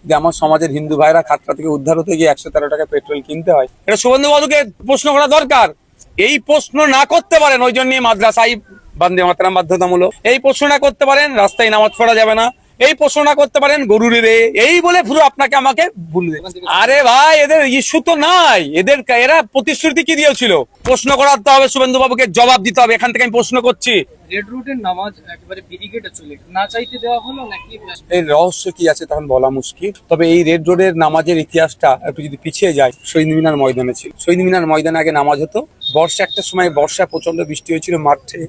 যে আমার সমাজের হিন্দু ভাইরা খাতড়া থেকে উদ্ধার হতে গিয়ে 113 টাকা পেট্রোল কিনতে হয়। এটা শুভেন্দু বাবুকে প্রশ্ন করা দরকার। এই প্রশ্ন না করতে পারেন ওই জন্যই মাদ্রাসায় বন্দে মাতরম বাধ্যতামূলক। এই প্রশ্ন না করতে পারেন রাস্তায় নামাজ পড়া যাবে না। এই প্রশ্ন না করতে পারেন গরুর রে এই বলে পুরো আপনাকে আমাকে ভুলবে। আরে ভাই এদের ইস্যু তো নাই, এরা প্রতিশ্রুতি কি দিয়েছিল? প্রশ্ন করাতে হবে শুভেন্দু বাবুকে, জবাব দিতে হবে। এখান থেকে আমি প্রশ্ন করছি, রেড রুটের নামাজ একেবারে ব্যারিকেডে চলে না চাইতে দেওয়া হলো নাকি এর রহস্য কি আছে তখন বলা মুশকিল। তবে এই রেড রোডের নামাজের ইতিহাসটা একটু যদি পিছিয়ে যায়, শহীদ মিনার ময়দানে ছিল। শহীদ মিনার ময়দানে আগে নামাজ হতো। বর্ষা একটা সময় বর্ষায় প্রচন্ড বৃষ্টি হয়েছিল, মাঠে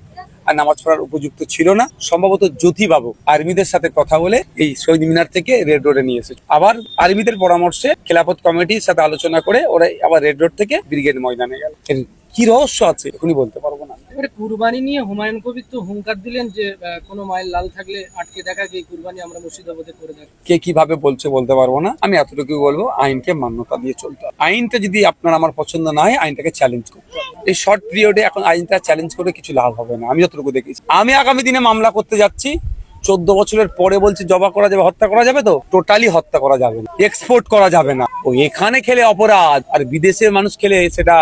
আর নামাজ পড়ার উপযুক্ত ছিল না। সম্ভবত জ্যোতিবাবু আর্মিদের সাথে কথা বলে এই শহীদ মিনার থেকে রেড রোডে নিয়ে এসেছে। আবার আর্মিদের পরামর্শে খেলাফত কমিটির সাথে আলোচনা করে ওরা আবার রেড রোড থেকে ব্রিগেড ময়দানে গেল। এর কি রহস্য আছে এখনই বলতে পারবো না। এবারে কুরবানি নিয়ে হুমায়ুন কবির তো হুঙ্কার দিলেন যে কোনো মাইল লাল থাকলে আটকে দেখা গিয়ে কুরবানি আমরা মুর্শিদাবাদে করে থাকি। কে কিভাবে বলছে বলতে পারবো না। আমি এতটুকু বলবো, আইনকে মান্যতা দিয়ে চলতে হবে। আইনটা যদি আপনার আমার পছন্দ না হয়, আইনটাকে চ্যালেঞ্জ করতে হবে। এই শর্ট পিরিয়ডে এখন আইনটা চ্যালেঞ্জ করে কিছু লাভ হবে না, আমি যতটুকু দেখেছি। আমি আগামী দিনে মামলা করতে যাচ্ছি। 14 বছরের পরে বলছি জবা করা যাবে, হত্যা করা যাবে, তো টোটালি হত্যা করা যাবে না, এক্সপোর্ট করা যাবে না। ও এখানে খেলে অপরাধ, আর বিদেশের মানুষ খেলে সেটা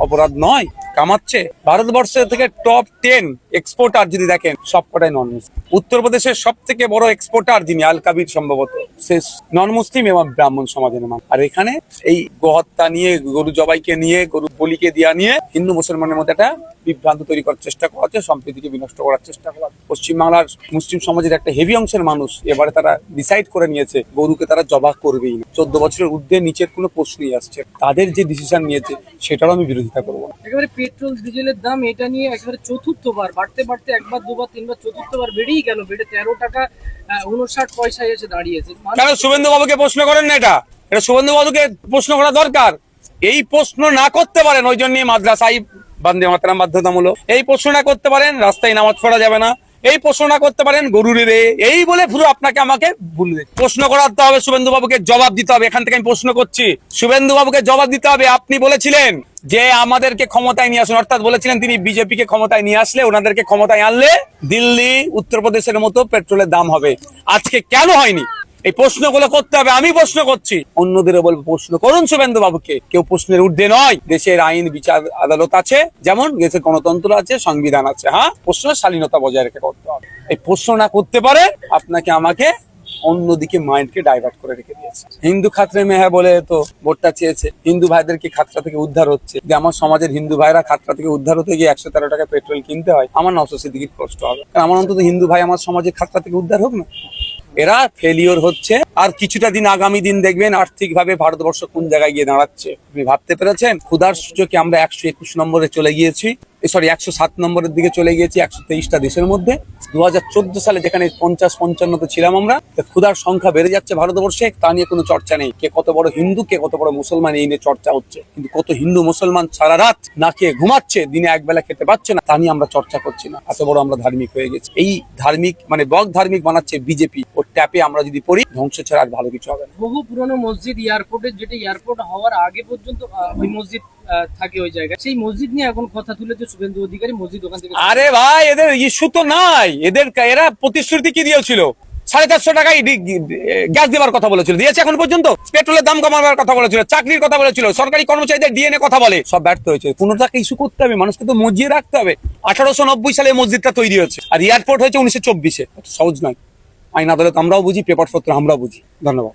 অপরাধ নয়। কামাচ্ছে ভারতবর্ষের থেকে টপ 10 এক্সপোর্টার যদি দেখেন সবকটাই নন মুসলিম। উত্তরপ্রদেশের সব থেকে বড় এক্সপোর্টার যিনি আল কাবির, সম্ভবত সে নন মুসলিম এবং ব্রাহ্মণ সমাজের মানুষ। আর এখানে এই গোহত্যা নিয়ে, গরু জবাইকে নিয়ে, গরু বলিকে দেওয়া নিয়ে হিন্দু মুসলমানের মধ্যে একটা বিভ্রান্ত তৈরি করার চেষ্টা করা হচ্ছে, সম্প্রীতিকে বিনষ্ট করার চেষ্টা করা হচ্ছে। পশ্চিমবাংলার মুসলিম সমাজের একটা হেভি অংশের মানুষ এবারে তারা ডিসাইড করে নিয়েছে গরুকে তারা জবাই করবেই না। 14 বছরের ঊর্ধ্বে নিচের কোনো প্রশ্নই আসছে। তাদের যে ডিসিশন নিয়েছে সেটারও আমি বিরোধিতা করবো না। একেবারে পেট্রোল ডিজেলের দাম এটা নিয়ে একেবারে চতুর্থবার বাড়তে বাড়তে একবার দুবার তিনবার চতুর্থবার বেড়েই গেল, বেড়ে 13 টাকা 59 পয়সায় এসে দাঁড়িয়েছে। কেন শুভেন্দু বাবুকে প্রশ্ন করেন না? এটা শুভেন্দু বাবুকে প্রশ্ন করা দরকার। এই প্রশ্ন না করতে পারেন ওই জন্যই মাদ্রাসায় বন্দে মাতরম বাধ্যতামূলক। এই প্রশ্ন না করতে পারেন রাস্তায় নামাজ পড়া যাবে না। এই প্রশ্ন না করতে পারেন গরুর রে এই বলে পুরো আপনাকে আমাকে ভুলবে। প্রশ্ন করাতে হবে শুভেন্দু বাবুকে, জবাব দিতে হবে। এখান থেকে আমি প্রশ্ন করছি, শুভেন্দু বাবুকে জবাব দিতে হবে। আপনি বলেছিলেন যে আমাদেরকে ক্ষমতায় নিয়ে আসুন, অর্থাৎ বলেছিলেন তিনি বিজেপিকে ক্ষমতায় নিয়ে আসলে, ওনাদেরকে ক্ষমতায় আনলে দিল্লি, উত্তরপ্রদেশের মতো পেট্রোলের দাম হবে। আজকে কেন হয়নি? এই প্রশ্নগুলো করতে হবে। আমি প্রশ্ন করছি, অন্যদেরও বলবো প্রশ্ন করুন শুভেন্দু বাবুকে। কেউ প্রশ্নের ঊর্ধ্বে নয়। দেশের আইন, বিচার, আদালত আছে, যেমন দেশের গণতন্ত্র আছে, সংবিধান আছে। হ্যাঁ, প্রশ্নের শালীনতা বজায় রেখে করতে হবে। এই প্রশ্ন না করতে পারে আপনাকে আমাকে অন্যদিকে মাইন্ডকে ডাইভার্ট করে রেখে দিয়েছে। হিন্দু খাতরে মে হ্যাঁ বলে তো ভোটটা চেয়েছে। হিন্দু ভাইদেরকে খাতড়া থেকে উদ্ধার হচ্ছে, যে আমার সমাজের হিন্দু ভাইরা খাতড়া থেকে উদ্ধার হতে গিয়ে 113 টাকা পেট্রোল কিনতে হয়। আমার নওশাদ সিদ্দিকীর কষ্ট হবে, কারণ আমার অন্তত হিন্দু ভাই আমার সমাজের খাতড়া থেকে উদ্ধার হোক না। এরা ফেলিওর হচ্ছে। আর কিছুটা দিন, আগামী দিন দেখবেন আর্থিকভাবে ভারতবর্ষ কোন জায়গায় গিয়ে দাঁড়াচ্ছে। আপনি ভাবতে পেরেছেন? ক্ষুধার সূচকে আমরা 121 নম্বরে চলে গিয়েছি, 107 নম্বরের দিকে চলে গিয়েছি 123টা দেশের মধ্যে। 2014 সালে যেখানে 50-55 ছিলাম আমরা, ক্ষুধার সংখ্যা বেড়ে যাচ্ছে ভারতবর্ষে। তা নিয়ে কোনো চর্চা নেই। কে কত বড় হিন্দু, কে কত বড় মুসলমান, এই নিয়ে চর্চা হচ্ছে। কিন্তু কত হিন্দু মুসলমান সারা রাত না খেয়ে ঘুমাচ্ছে, দিনে একবেলা খেতে পাচ্ছে না, তা নিয়ে আমরা চর্চা করছি না। এত বড় আমরা ধার্মিক হয়ে গেছি। এই ধার্মিক মানে বক ধার্মিক বানাচ্ছে বিজেপি। ওর ট্যাপে আমরা যদি পড়ি, ধ্বংস ছাড়া আর ভালো কিছু হবে না। বহু পুরনো মসজিদ, এয়ারপোর্টের, যেটা এয়ারপোর্ট হওয়ার আগে পর্যন্ত ওই মসজিদ থাকে ওই জায়গায়, সেই মসজিদ নিয়ে এখন কথা তুলেছে শুভেন্দু অধিকারী। মসজিদ ওখান থেকে, আরে ভাই এদের ইস্যু তো নাই। এরা প্রতিশ্রুতি কি দিয়েছিল? 450 টাকায় গ্যাস দেওয়ার কথা বলেছিল, দিয়েছে এখন পর্যন্ত। পেট্রোলের দাম কমাবার কথা বলেছিল, চাকরির কথা বলেছিল, সরকারি কর্মচারীদের ডিএনএ কথা বলে, সব ব্যর্থ হয়েছে। পুনরায় ইস্যু করতে হবে, মানুষকে তো মজিয়ে রাখতে হবে। 1890 সালে মসজিদটা তৈরি হয়েছে, আর এয়ারপোর্ট হয়েছে 1924-এ। সহজ নয়। আইন আদালত আমরাও বুঝি, পেপার পত্র আমরাও বুঝি। ধন্যবাদ।